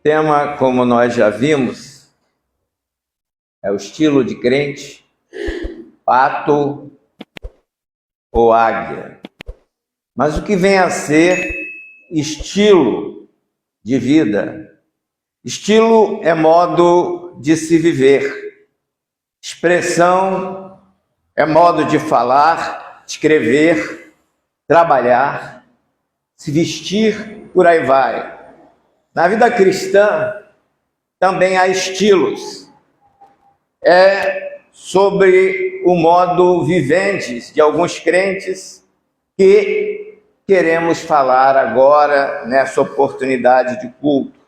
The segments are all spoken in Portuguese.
tema, como nós já vimos, é o estilo de crente, pato ou águia. Mas o que vem a ser estilo de vida? Estilo é modo de se viver. Expressão é modo de falar, escrever, trabalhar, se vestir, por aí vai. Na vida cristã também há estilos. É sobre o modo viventes de alguns crentes que queremos falar agora nessa oportunidade de culto.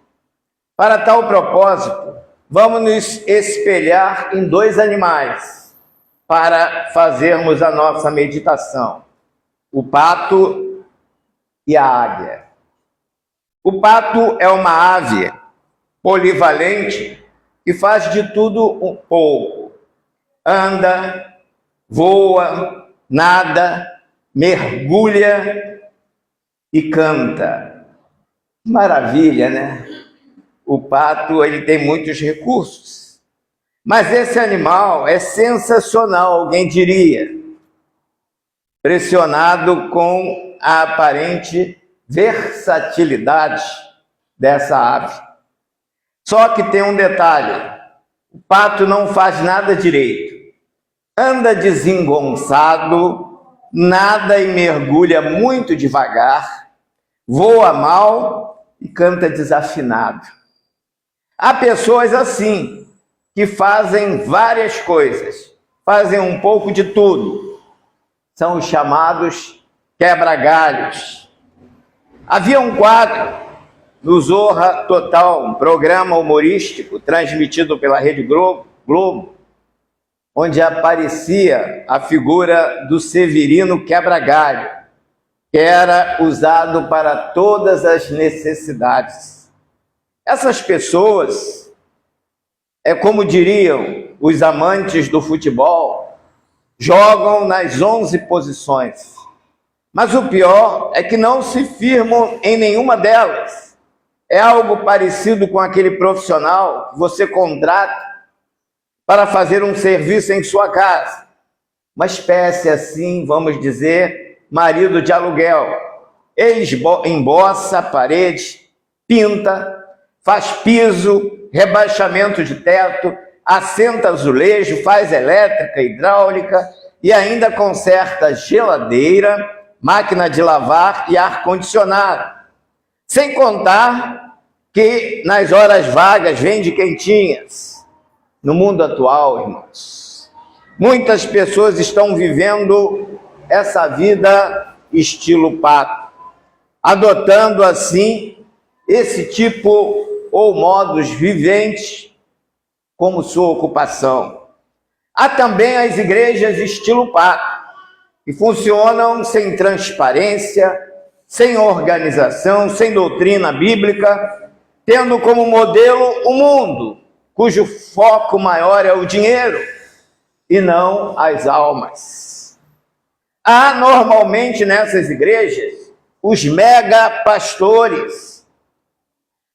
Para tal propósito, vamos nos espelhar em dois animais para fazermos a nossa meditação: o pato e a águia. O pato é uma ave polivalente que faz de tudo um pouco. Anda, voa, nada, mergulha e canta. Maravilha, né? O pato, ele tem muitos recursos. Mas esse animal é sensacional, alguém diria. Pressionado com a aparente versatilidade dessa ave. Só que tem um detalhe: o pato não faz nada direito. Anda desengonçado, nada e mergulha muito devagar, voa mal e canta desafinado. Há pessoas assim, que fazem várias coisas, fazem um pouco de tudo. São os chamados quebra-galhos. Havia um quadro no Zorra Total, um programa humorístico transmitido pela Rede Globo, onde aparecia a figura do Severino Quebra-Galho, que era usado para todas as necessidades. Essas pessoas, como diriam os amantes do futebol, jogam nas 11 posições. Mas o pior é que não se firmam em nenhuma delas. É algo parecido com aquele profissional que você contrata para fazer um serviço em sua casa. Uma espécie assim, vamos dizer, marido de aluguel. Ele emboça a parede, pinta, faz piso, rebaixamento de teto, assenta azulejo, faz elétrica, hidráulica e ainda conserta geladeira, máquina de lavar e ar-condicionado. Sem contar que nas horas vagas vende quentinhas. No mundo atual, irmãos, muitas pessoas estão vivendo essa vida estilo pato, adotando assim esse tipo ou modos viventes como sua ocupação. Há também as igrejas estilo pato, que funcionam sem transparência, sem organização, sem doutrina bíblica, tendo como modelo o mundo, cujo foco maior é o dinheiro e não as almas. Há normalmente nessas igrejas os mega pastores,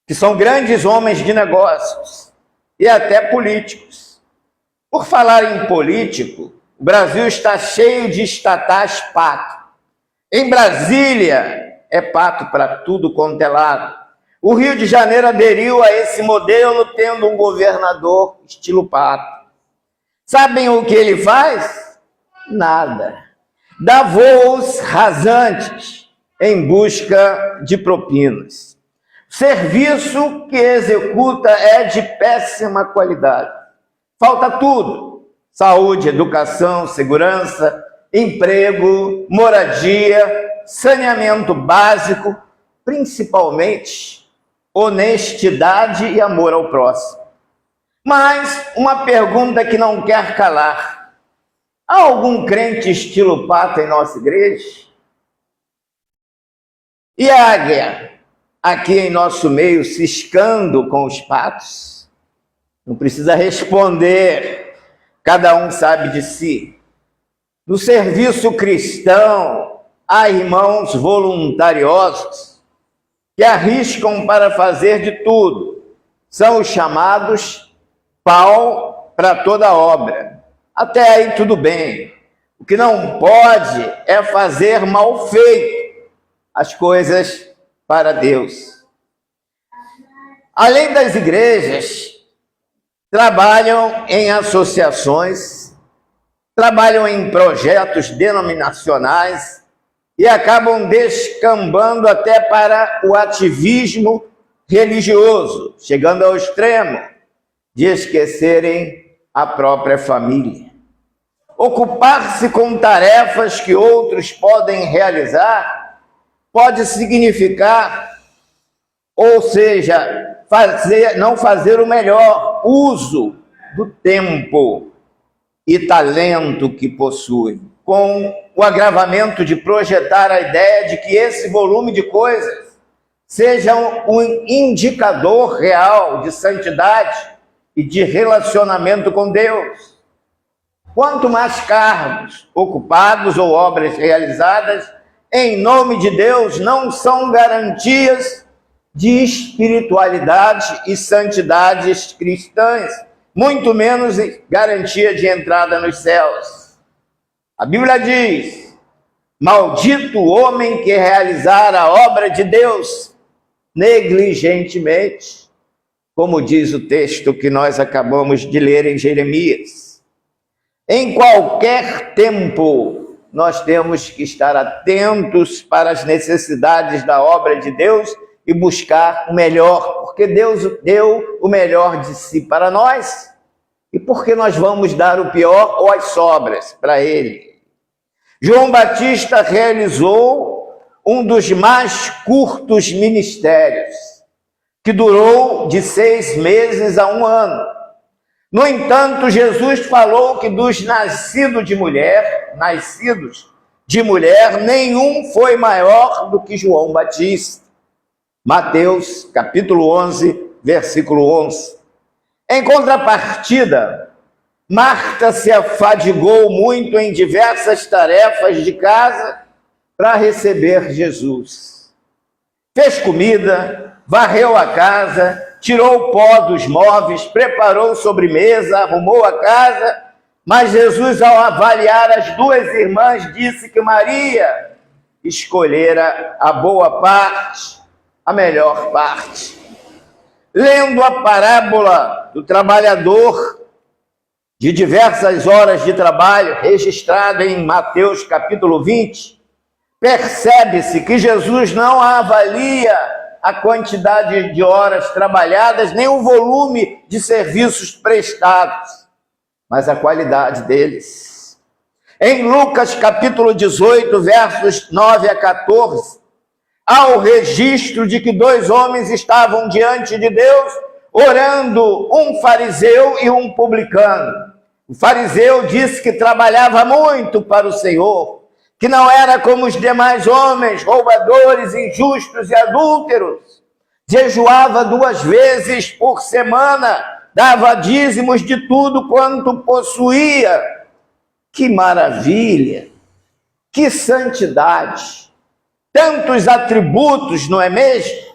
que são grandes homens de negócios e até políticos. Por falar em político, o Brasil está cheio de estatais pato. Em Brasília é pato para tudo quanto é lado. O Rio de Janeiro aderiu a esse modelo, tendo um governador estilo pato. Sabem o que ele faz? Nada. Dá voos rasantes em busca de propinas. O serviço que executa é de péssima qualidade. Falta tudo: saúde, educação, segurança, emprego, moradia, saneamento básico, principalmente honestidade e amor ao próximo. Mas uma pergunta que não quer calar: há algum crente estilo pato em nossa igreja? E a águia, aqui em nosso meio, ciscando com os patos? Não precisa responder, cada um sabe de si. No serviço cristão, há irmãos voluntariosos que arriscam para fazer de tudo, são os chamados pau para toda obra. Até aí tudo bem. O que não pode é fazer mal feito as coisas para Deus. Além das igrejas, trabalham em associações, trabalham em projetos denominacionais e acabam descambando até para o ativismo religioso, chegando ao extremo de esquecerem a própria família. Ocupar-se com tarefas que outros podem realizar pode significar, ou seja, não fazer o melhor uso do tempo e talento que possui, com o agravamento de projetar a ideia de que esse volume de coisas seja um indicador real de santidade e de relacionamento com Deus. Quanto mais cargos ocupados ou obras realizadas em nome de Deus não são garantias de espiritualidade e santidades cristãs, muito menos garantia de entrada nos céus. A Bíblia diz: maldito o homem que realizar a obra de Deus negligentemente, como diz o texto que nós acabamos de ler em Jeremias. Em qualquer tempo, nós temos que estar atentos para as necessidades da obra de Deus e buscar o melhor, porque Deus deu o melhor de si para nós, e porque nós vamos dar o pior ou as sobras para Ele. João Batista realizou um dos mais curtos ministérios, que durou de 6 meses a 1 ano. No entanto, Jesus falou que dos nascidos de mulher, nenhum foi maior do que João Batista. Mateus, capítulo 11, versículo 11. Em contrapartida, Marta se afadigou muito em diversas tarefas de casa para receber Jesus. Fez comida, varreu a casa, tirou o pó dos móveis, preparou sobremesa, arrumou a casa, mas Jesus, ao avaliar as 2 irmãs, disse que Maria escolhera a boa parte, a melhor parte. Lendo a parábola do trabalhador de diversas horas de trabalho, registrada em Mateus capítulo 20, percebe-se que Jesus não avalia a quantidade de horas trabalhadas, nem o volume de serviços prestados, mas a qualidade deles. Em Lucas capítulo 18, versos 9 a 14, há o registro de que 2 homens estavam diante de Deus, orando, um fariseu e um publicano. O fariseu disse que trabalhava muito para o Senhor, que não era como os demais homens, roubadores, injustos e adúlteros. Jejuava 2 vezes por semana, dava dízimos de tudo quanto possuía. Que maravilha! Que santidade! Tantos atributos, não é mesmo?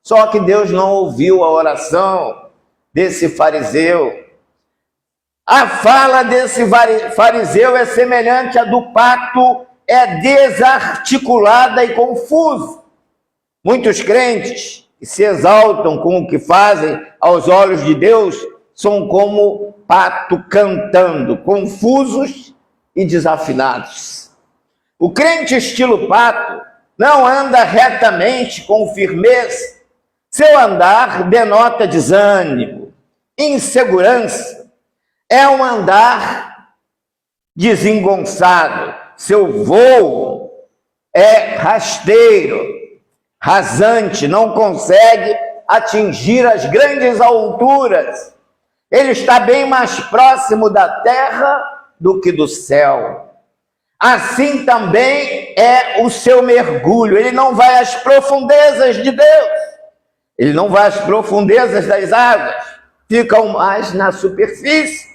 Só que Deus não ouviu a oração desse fariseu. A fala desse fariseu é semelhante à do pacto, é desarticulada e confusa. Muitos crentes que se exaltam com o que fazem aos olhos de Deus são como pato cantando, confusos e desafinados. O crente estilo pato não anda retamente com firmeza. Seu andar denota desânimo, insegurança. É um andar desengonçado. Seu voo é rasteiro, rasante, não consegue atingir as grandes alturas. Ele está bem mais próximo da terra do que do céu. Assim também é o seu mergulho. Ele não vai às profundezas de Deus. Ele não vai às profundezas das águas. Ficam mais na superfície.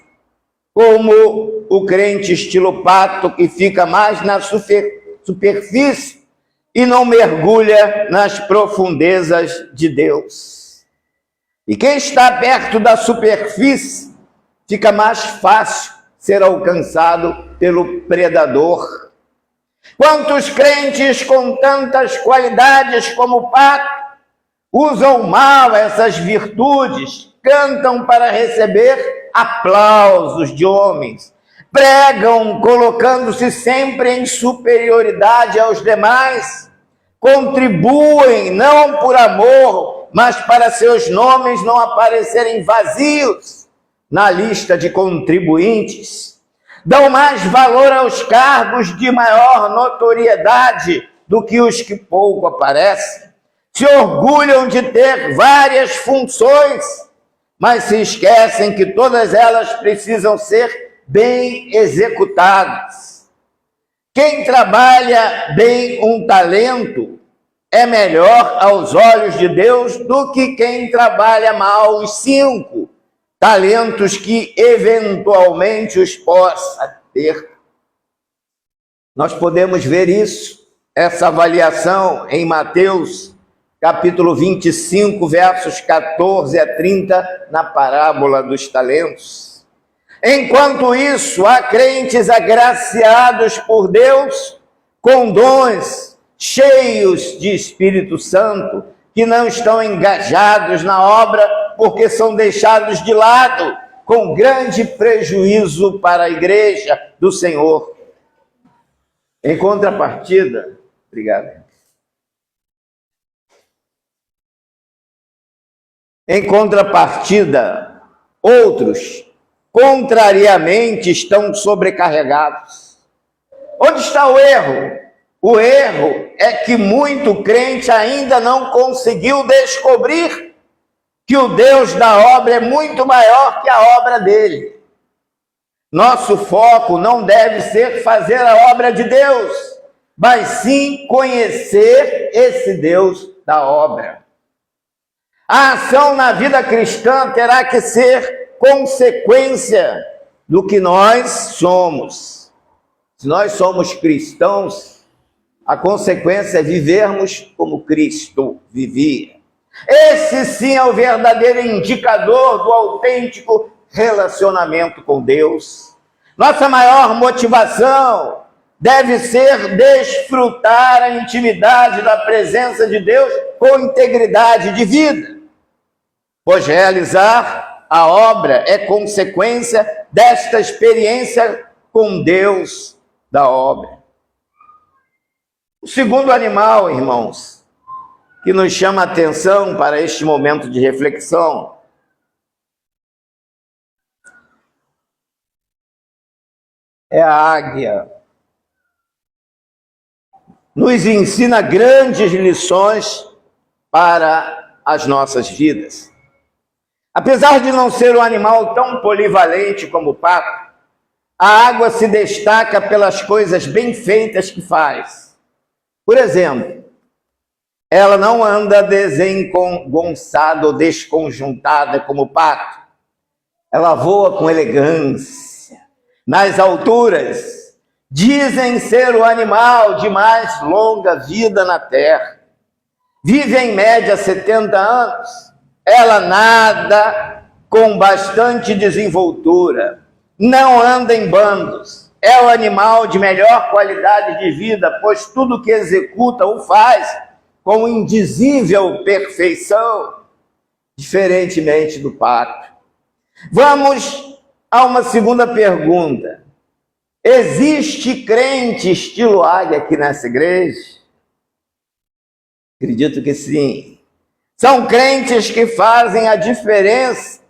Como o crente estilo pato, que fica mais na superfície e não mergulha nas profundezas de Deus. E quem está perto da superfície fica mais fácil ser alcançado pelo predador. Quantos crentes com tantas qualidades como o Pato usam mal essas virtudes, cantam para receber aplausos de homens, pregam colocando-se sempre em superioridade aos demais, contribuem não por amor, mas para seus nomes não aparecerem vazios na lista de contribuintes, dão mais valor aos cargos de maior notoriedade do que os que pouco aparecem, se orgulham de ter várias funções, mas se esquecem que todas elas precisam ser bem executadas. Quem trabalha bem um talento é melhor aos olhos de Deus do que quem trabalha mal os 5 talentos que eventualmente os possa ter. Nós podemos ver isso, essa avaliação em Mateus, capítulo 25, versos 14 a 30, na parábola dos talentos. Enquanto isso, há crentes agraciados por Deus com dons, cheios de Espírito Santo, que não estão engajados na obra porque são deixados de lado, com grande prejuízo para a igreja do Senhor. Em contrapartida, obrigado. Em contrapartida, outros, contrariamente, estão sobrecarregados. Onde está o erro? O erro é que muito crente ainda não conseguiu descobrir que o Deus da obra é muito maior que a obra dele. Nosso foco não deve ser fazer a obra de Deus, mas sim conhecer esse Deus da obra. A ação na vida cristã terá que ser consequência do que nós somos. Se nós somos cristãos, a consequência é vivermos como Cristo vivia. Esse sim é o verdadeiro indicador do autêntico relacionamento com Deus. Nossa maior motivação deve ser desfrutar a intimidade da presença de Deus com integridade de vida, pois realizar a obra é consequência desta experiência com Deus da obra. O segundo animal, irmãos, que nos chama a atenção para este momento de reflexão é a águia. Nos ensina grandes lições para as nossas vidas. Apesar de não ser um animal tão polivalente como o pato, a águia se destaca pelas coisas bem feitas que faz. Por exemplo, ela não anda desengonçada ou desconjuntada como o pato. Ela voa com elegância. Nas alturas, dizem ser o animal de mais longa vida na terra. Vive em média 70 anos. Ela nada com bastante desenvoltura. Não anda em bandos. É o animal de melhor qualidade de vida, pois tudo que executa o faz com indizível perfeição, diferentemente do pato. Vamos a uma segunda pergunta. Existe crente estilo águia aqui nessa igreja? Acredito que sim. São crentes que fazem a diferença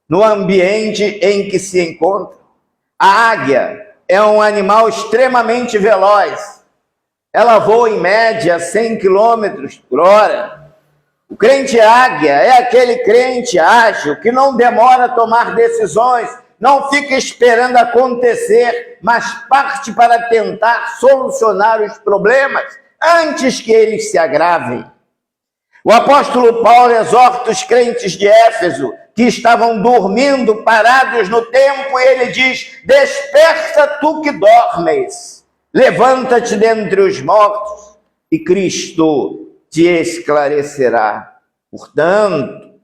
no ambiente em que se encontram. A águia é um animal extremamente veloz. Ela voa em média 100 km por hora. O crente águia é aquele crente ágil que não demora a tomar decisões, não fica esperando acontecer, mas parte para tentar solucionar os problemas antes que eles se agravem. O apóstolo Paulo exorta os crentes de Éfeso que estavam dormindo, parados no tempo, e ele diz: desperta tu que dormes. Levanta-te dentre os mortos e Cristo te esclarecerá. Portanto,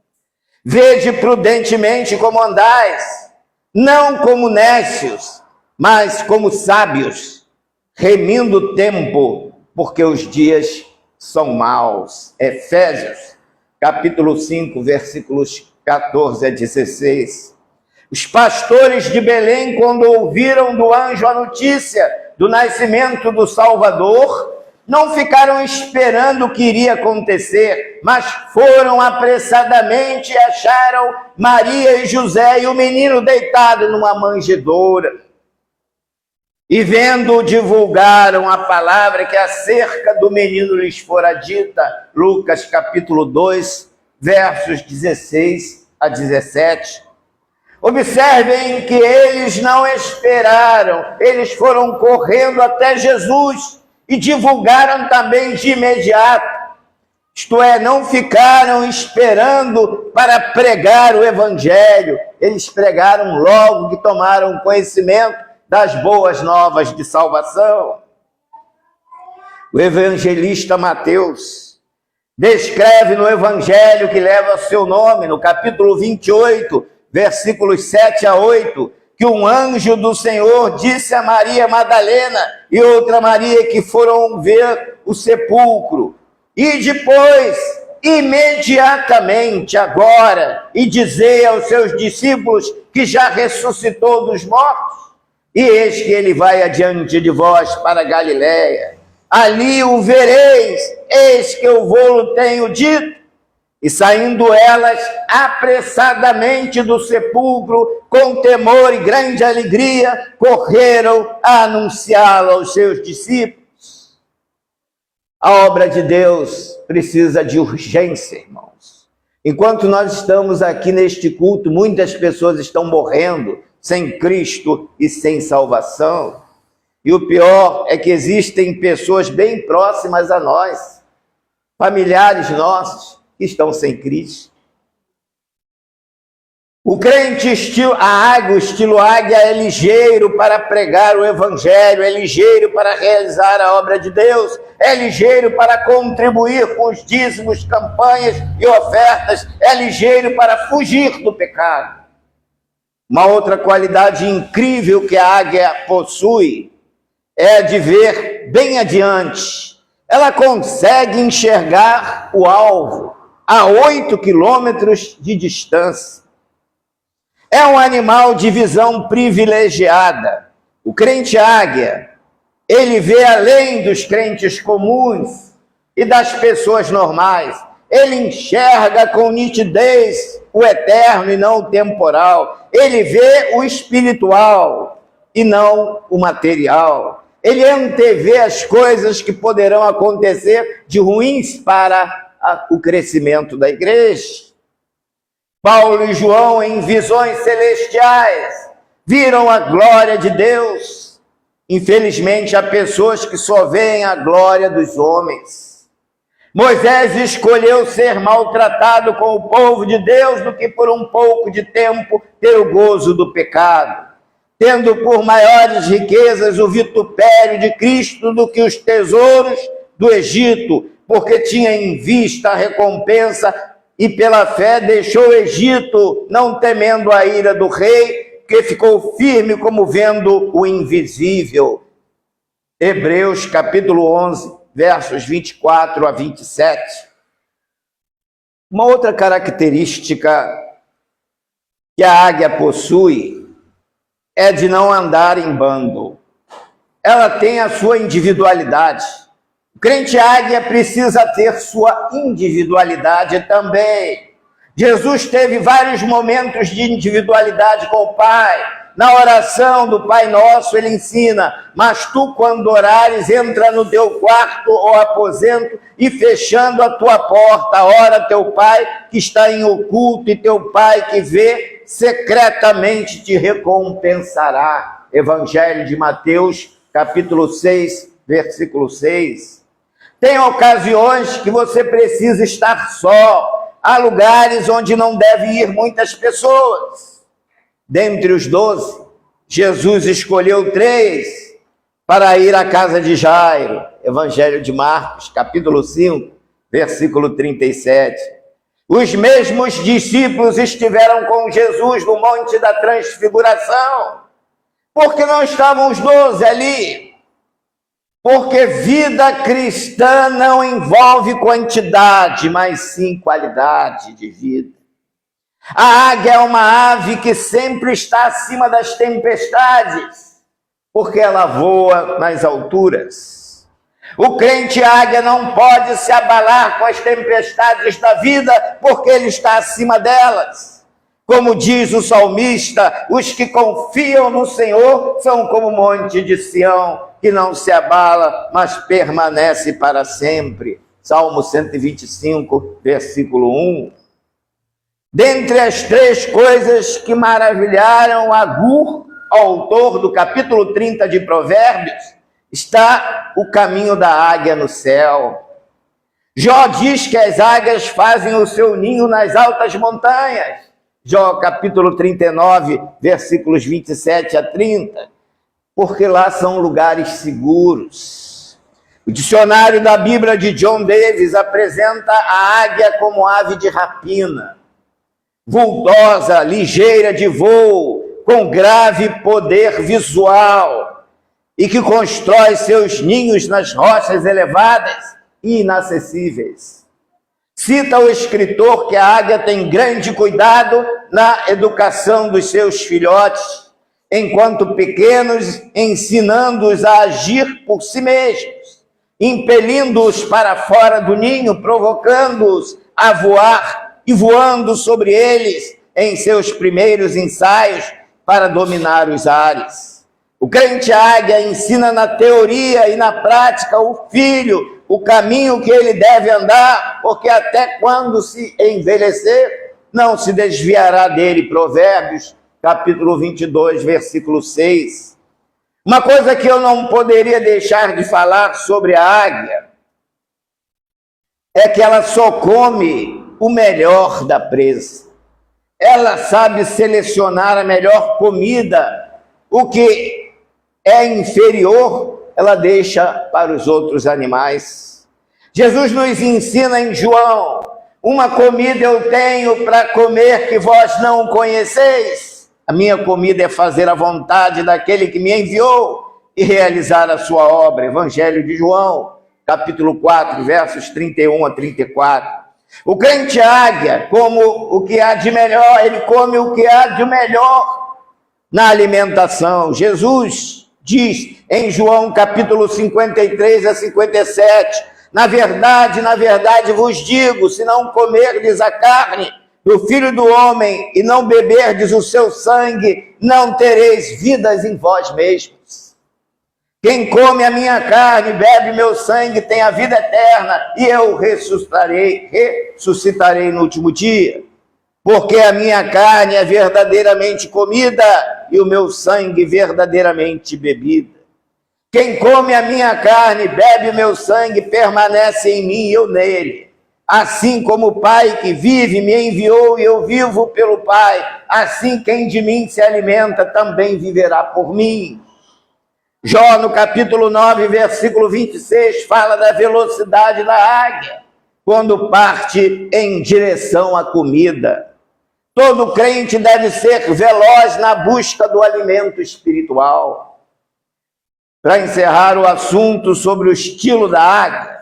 Vede prudentemente como andais, não como nécios, mas como sábios, remindo o tempo, porque os dias são maus. Efésios, capítulo 5, versículos 14 a 16. Os pastores de Belém, quando ouviram do anjo a notícia do nascimento do Salvador, não ficaram esperando o que iria acontecer, mas foram apressadamente e acharam Maria e José e o menino deitado numa manjedoura. E vendo, divulgaram a palavra que acerca do menino lhes fora dita. Lucas capítulo 2, versos 16 a 17. Observem que eles não esperaram, eles foram correndo até Jesus e divulgaram também de imediato. Isto é, não ficaram esperando para pregar o evangelho, eles pregaram logo que tomaram conhecimento das boas novas de salvação. O evangelista Mateus descreve no evangelho que leva seu nome, no capítulo 28, versículos 7 a 8, que um anjo do Senhor disse a Maria Madalena e outra Maria que foram ver o sepulcro. E depois, imediatamente agora, e dizei aos seus discípulos que já ressuscitou dos mortos. E eis que ele vai adiante de vós para Galiléia. Ali o vereis, eis que eu vou-lo tenho dito. E saindo elas apressadamente do sepulcro, com temor e grande alegria, correram a anunciá-lo aos seus discípulos. A obra de Deus precisa de urgência, irmãos. Enquanto nós estamos aqui neste culto, muitas pessoas estão morrendo sem Cristo e sem salvação. E o pior é que existem pessoas bem próximas a nós, familiares nossos, que estão sem Cristo. O crente estilo águia é ligeiro para pregar o evangelho, é ligeiro para realizar a obra de Deus, é ligeiro para contribuir com os dízimos, campanhas e ofertas, é ligeiro para fugir do pecado. Uma outra qualidade incrível que a águia possui é a de ver bem adiante. Ela consegue enxergar o alvo a 8 quilômetros de distância. É um animal de visão privilegiada. O crente águia, ele vê além dos crentes comuns e das pessoas normais. Ele enxerga com nitidez o eterno e não o temporal. Ele vê o espiritual e não o material. Ele antevê as coisas que poderão acontecer de ruins para o crescimento da igreja. Paulo e João, em visões celestiais, viram a glória de Deus. Infelizmente, há pessoas que só veem a glória dos homens. Moisés escolheu ser maltratado com o povo de Deus do que por um pouco de tempo ter o gozo do pecado, tendo por maiores riquezas o vitupério de Cristo do que os tesouros do Egito, porque tinha em vista a recompensa e pela fé deixou o Egito, não temendo a ira do rei, que ficou firme como vendo o invisível. Hebreus capítulo 11, versos 24 a 27. Uma outra característica que a águia possui é de não andar em bando. Ela tem a sua individualidade. O crente águia precisa ter sua individualidade também. Jesus teve vários momentos de individualidade com o Pai. Na oração do Pai Nosso, ele ensina: mas tu, quando orares, entra no teu quarto ou aposento e fechando a tua porta, ora teu Pai que está em oculto, e teu Pai que vê secretamente te recompensará. Evangelho de Mateus, capítulo 6, versículo 6. Tem ocasiões que você precisa estar só. Há lugares onde não deve ir muitas pessoas. Dentre os 12, Jesus escolheu 3 para ir à casa de Jairo. Evangelho de Marcos, capítulo 5, versículo 37. Os mesmos discípulos estiveram com Jesus no Monte da Transfiguração. Por que não estavam os 12 ali? Porque vida cristã não envolve quantidade, mas sim qualidade de vida. A águia é uma ave que sempre está acima das tempestades, porque ela voa nas alturas. O crente águia não pode se abalar com as tempestades da vida, porque ele está acima delas. Como diz o salmista, os que confiam no Senhor são como o monte de Sião, que não se abala, mas permanece para sempre. Salmo 125, versículo 1. Dentre as 3 coisas que maravilharam Agur, autor do capítulo 30 de Provérbios, está o caminho da águia no céu. Jó diz que as águias fazem o seu ninho nas altas montanhas. Jó capítulo 39, versículos 27 a 30, porque lá são lugares seguros. O dicionário da Bíblia de John Davis apresenta a águia como ave de rapina, vultosa, ligeira de voo, com grave poder visual, e que constrói seus ninhos nas rochas elevadas e inacessíveis. Cita o escritor que a águia tem grande cuidado na educação dos seus filhotes, enquanto pequenos, ensinando-os a agir por si mesmos, impelindo-os para fora do ninho, provocando-os a voar e voando sobre eles em seus primeiros ensaios para dominar os ares. O crente águia ensina na teoria e na prática o filho o caminho que ele deve andar, porque até quando se envelhecer, não se desviará dele. Provérbios, capítulo 22, versículo 6. Uma coisa que eu não poderia deixar de falar sobre a águia é que ela só come o melhor da presa. Ela sabe selecionar a melhor comida. O que é inferior, ela deixa para os outros animais. Jesus nos ensina em João: uma comida eu tenho para comer que vós não conheceis. A minha comida é fazer a vontade daquele que me enviou e realizar a sua obra. Evangelho de João, capítulo 4, versos 31 a 34. O crente águia, como o que há de melhor, ele come o que há de melhor na alimentação. Jesus diz em João capítulo 53 a 57, na verdade vos digo, se não comerdes a carne do Filho do Homem e não beberdes o seu sangue, não tereis vidas em vós mesmos. Quem come a minha carne e bebe meu sangue tem a vida eterna, e eu ressuscitarei no último dia. Porque a minha carne é verdadeiramente comida e o meu sangue verdadeiramente bebida. Quem come a minha carne e bebe o meu sangue permanece em mim e eu nele. Assim como o Pai que vive me enviou e eu vivo pelo Pai, assim quem de mim se alimenta também viverá por mim. Jó, no capítulo 9, versículo 26, fala da velocidade da águia, quando parte em direção à comida. Todo crente deve ser veloz na busca do alimento espiritual. Para encerrar o assunto sobre o estilo da águia,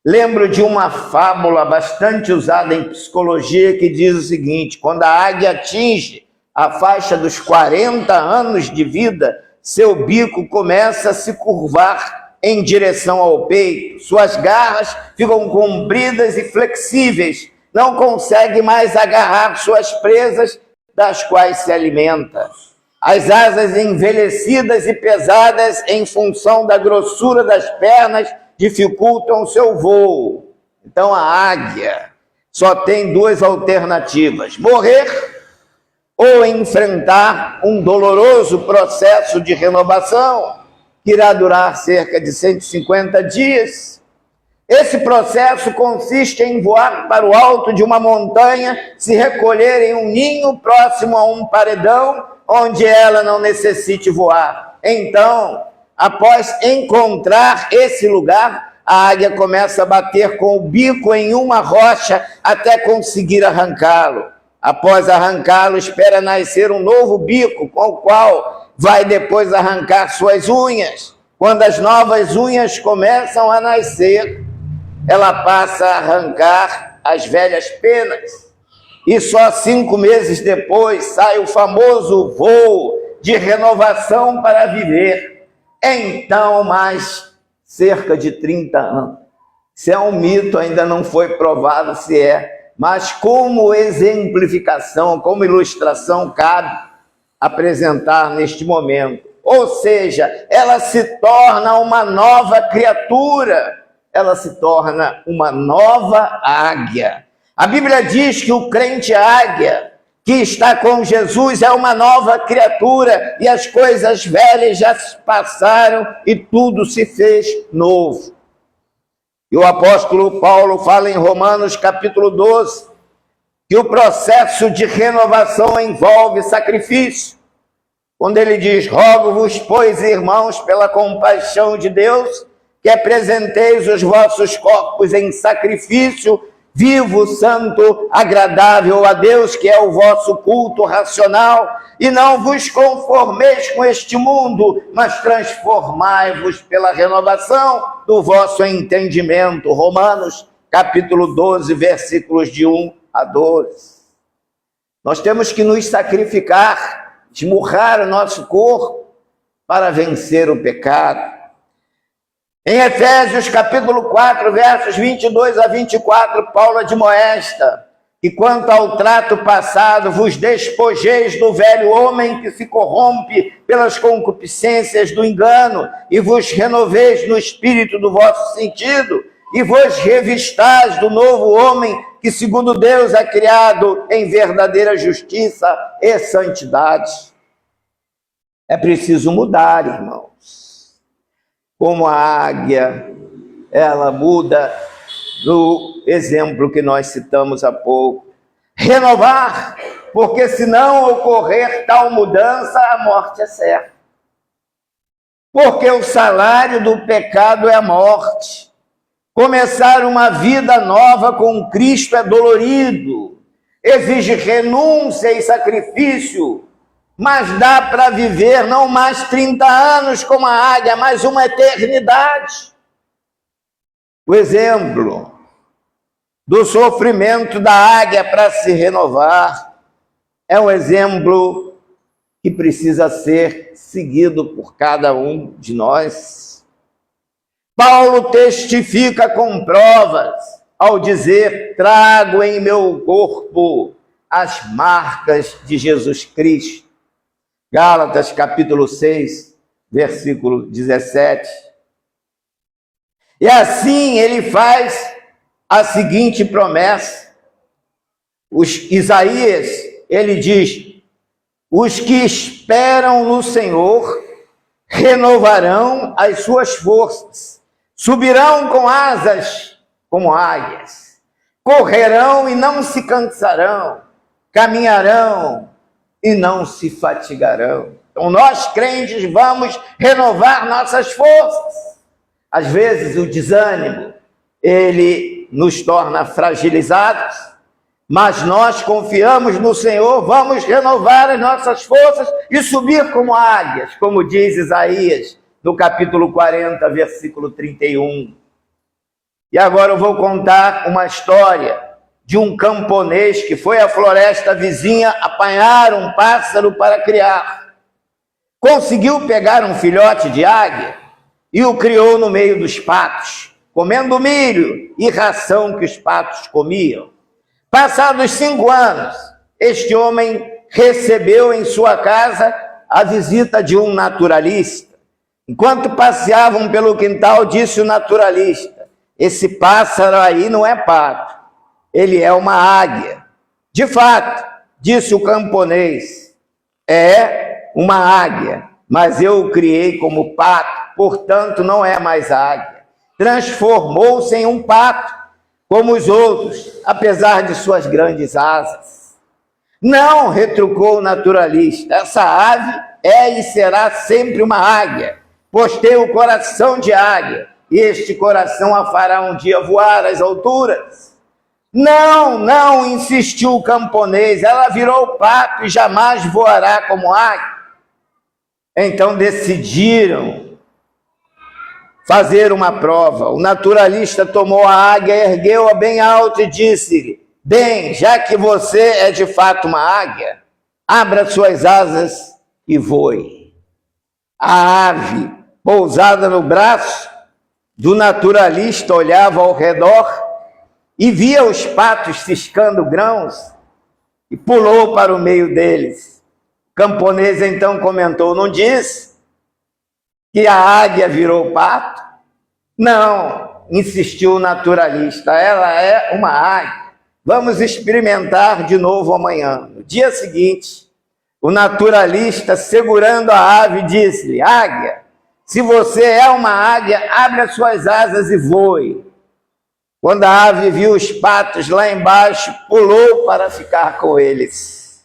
lembro de uma fábula bastante usada em psicologia que diz o seguinte: quando a águia atinge a faixa dos 40 anos de vida, seu bico começa a se curvar em direção ao peito. Suas garras ficam compridas e flexíveis. Não consegue mais agarrar suas presas, das quais se alimenta. As asas envelhecidas e pesadas em função da grossura das pernas dificultam seu voo. Então a águia só tem 2 alternativas: morrer ou enfrentar um doloroso processo de renovação que irá durar cerca de 150 dias. Esse processo consiste em voar para o alto de uma montanha, se recolher em um ninho próximo a um paredão, onde ela não necessite voar. Então, após encontrar esse lugar, a águia começa a bater com o bico em uma rocha até conseguir arrancá-lo. Após arrancá-lo, espera nascer um novo bico, com o qual vai depois arrancar suas unhas. Quando as novas unhas começam a nascer, ela passa a arrancar as velhas penas. E só 5 meses depois sai o famoso voo de renovação para viver. Então, mais cerca de 30 anos. Se é um mito, ainda não foi provado se é, mas como exemplificação, como ilustração, cabe apresentar neste momento. Ou seja, ela se torna uma nova criatura, ela se torna uma nova águia. A Bíblia diz que o crente águia, que está com Jesus, é uma nova criatura, e as coisas velhas já se passaram e tudo se fez novo. E o apóstolo Paulo fala em Romanos capítulo 12, que o processo de renovação envolve sacrifício. Quando ele diz: rogo-vos, pois, irmãos, pela compaixão de Deus, que apresenteis os vossos corpos em sacrifício vivo, santo, agradável a Deus, que é o vosso culto racional, e não vos conformeis com este mundo, mas transformai-vos pela renovação do vosso entendimento. Romanos, capítulo 12, versículos de 1 a 12. Nós temos que nos sacrificar, esmurrar o nosso corpo para vencer o pecado. Em Efésios capítulo 4, versos 22 a 24, Paulo admoesta que quanto ao trato passado vos despojeis do velho homem que se corrompe pelas concupiscências do engano e vos renoveis no espírito do vosso sentido e vos revistais do novo homem que segundo Deus é criado em verdadeira justiça e santidade. É preciso mudar, irmãos. Como a águia, ela muda no exemplo que nós citamos há pouco. Renovar, porque se não ocorrer tal mudança, a morte é certa. Porque o salário do pecado é a morte. Começar uma vida nova com Cristo é dolorido, exige renúncia e sacrifício, mas dá para viver não mais 30 anos como a águia, mas uma eternidade. O exemplo do sofrimento da águia para se renovar é um exemplo que precisa ser seguido por cada um de nós. Paulo testifica com provas ao dizer: trago em meu corpo as marcas de Jesus Cristo. Gálatas capítulo 6, versículo 17. E assim ele faz a seguinte promessa. Isaías, ele diz: os que esperam no Senhor renovarão as suas forças, subirão com asas como águias, correrão e não se cansarão, caminharão e não se fatigarão. Então nós crentes vamos renovar nossas forças. Às vezes o desânimo, ele nos torna fragilizados, mas nós confiamos no Senhor, vamos renovar as nossas forças e subir como águias, como diz Isaías, no capítulo 40, versículo 31. E agora eu vou contar uma história de um camponês que foi à floresta vizinha apanhar um pássaro para criar. Conseguiu pegar um filhote de águia e o criou no meio dos patos, comendo milho e ração que os patos comiam. Passados 5 anos, este homem recebeu em sua casa a visita de um naturalista. Enquanto passeavam pelo quintal, disse o naturalista: esse pássaro aí não é pato, ele é uma águia. De fato, disse o camponês, é uma águia, mas eu o criei como pato, portanto não é mais águia. Transformou-se em um pato, como os outros, apesar de suas grandes asas. Não, retrucou o naturalista, essa ave é e será sempre uma águia, pois tem o coração de águia e este coração a fará um dia voar às alturas. Não, não, insistiu o camponês, ela virou pato e jamais voará como águia. Então decidiram fazer uma prova. O naturalista tomou a águia, ergueu-a bem alto e disse-lhe: bem, já que você é de fato uma águia, abra suas asas e voe. A ave, pousada no braço do naturalista, olhava ao redor e via os patos ciscando grãos e pulou para o meio deles. O camponês então comentou: não disse que a águia virou pato? Não, insistiu o naturalista, ela é uma águia. Vamos experimentar de novo amanhã. No dia seguinte, o naturalista, segurando a ave, disse-lhe: águia, se você é uma águia, abre as suas asas e voe. Quando a ave viu os patos lá embaixo, pulou para ficar com eles.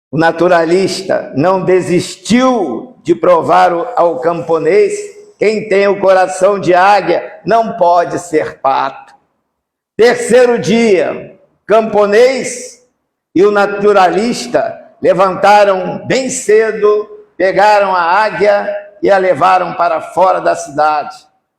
O naturalista não desistiu de provar ao camponês: quem tem o coração de águia não pode ser pato. Terceiro dia, o camponês e o naturalista levantaram bem cedo, pegaram a águia e a levaram para fora da cidade,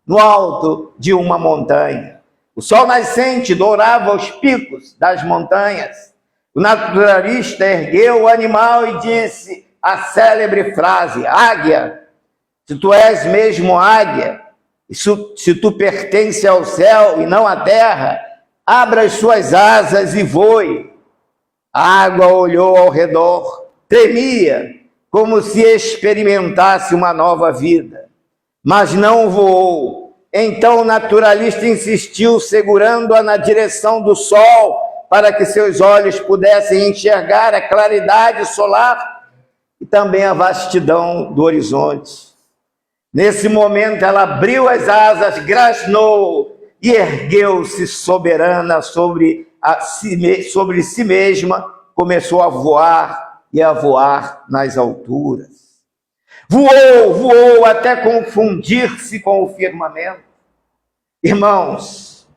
no alto de uma montanha. O sol nascente dourava os picos das montanhas. O naturalista ergueu o animal e disse a célebre frase: águia, se tu és mesmo águia, se tu pertence ao céu e não à terra, abra as suas asas e voe. A água olhou ao redor, tremia, como se experimentasse uma nova vida, mas não voou. Então o naturalista insistiu, segurando-a na direção do sol, para que seus olhos pudessem enxergar a claridade solar e também a vastidão do horizonte. Nesse momento ela abriu as asas, grasnou e ergueu-se soberana sobre si mesma, começou a voar e a voar nas alturas. Voou até confundir-se com o firmamento. Irmãos,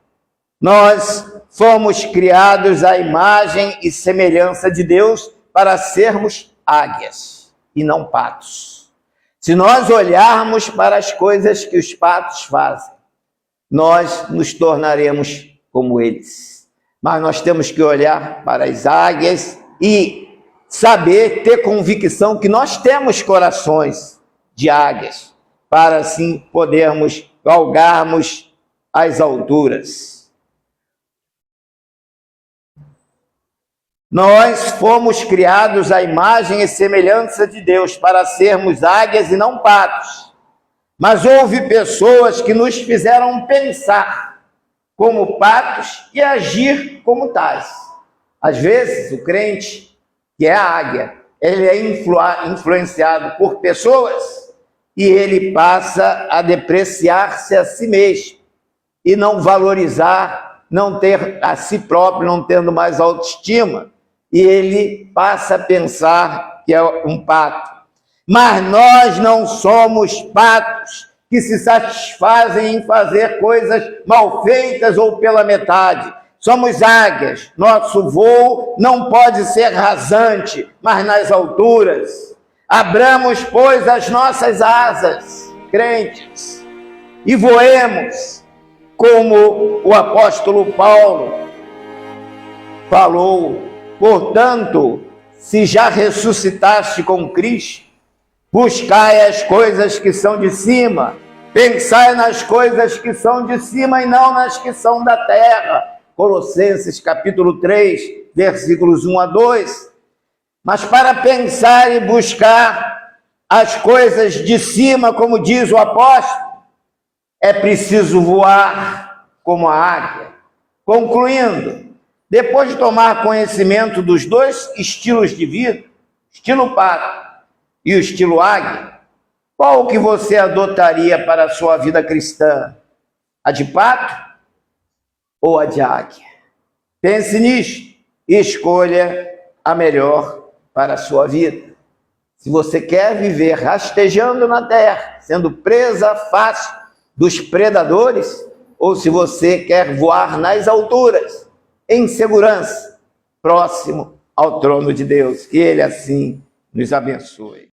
nós fomos criados à imagem e semelhança de Deus para sermos águias e não patos. Se nós olharmos para as coisas que os patos fazem, nós nos tornaremos como eles. Mas nós temos que olhar para as águias e saber, ter convicção que nós temos corações de águias, para assim podermos galgarmos as alturas. Nós fomos criados à imagem e semelhança de Deus para sermos águias e não patos. Mas houve pessoas que nos fizeram pensar como patos e agir como tais. Às vezes, o crente, que é a águia, ele é influenciado por pessoas e ele passa a depreciar-se a si mesmo e não valorizar, não ter a si próprio, não tendo mais autoestima, e ele passa a pensar que é um pato. Mas nós não somos patos que se satisfazem em fazer coisas mal feitas ou pela metade. Somos águias. Nosso voo não pode ser rasante, mas nas alturas. Abramos, pois, as nossas asas, crentes, e voemos, como o apóstolo Paulo falou. Portanto, se já ressuscitaste com Cristo, buscai as coisas que são de cima, pensai nas coisas que são de cima e não nas que são da terra. Colossenses capítulo 3, versículos 1 a 2. Mas para pensar e buscar as coisas de cima, como diz o apóstolo, é preciso voar como a águia. Concluindo, depois de tomar conhecimento dos dois estilos de vida, estilo pato e o estilo águia, qual que você adotaria para a sua vida cristã? A de pato ou a de águia? Pense nisso e escolha a melhor para a sua vida. Se você quer viver rastejando na terra, sendo presa fácil dos predadores, ou se você quer voar nas alturas, em segurança, próximo ao trono de Deus. Que Ele assim nos abençoe.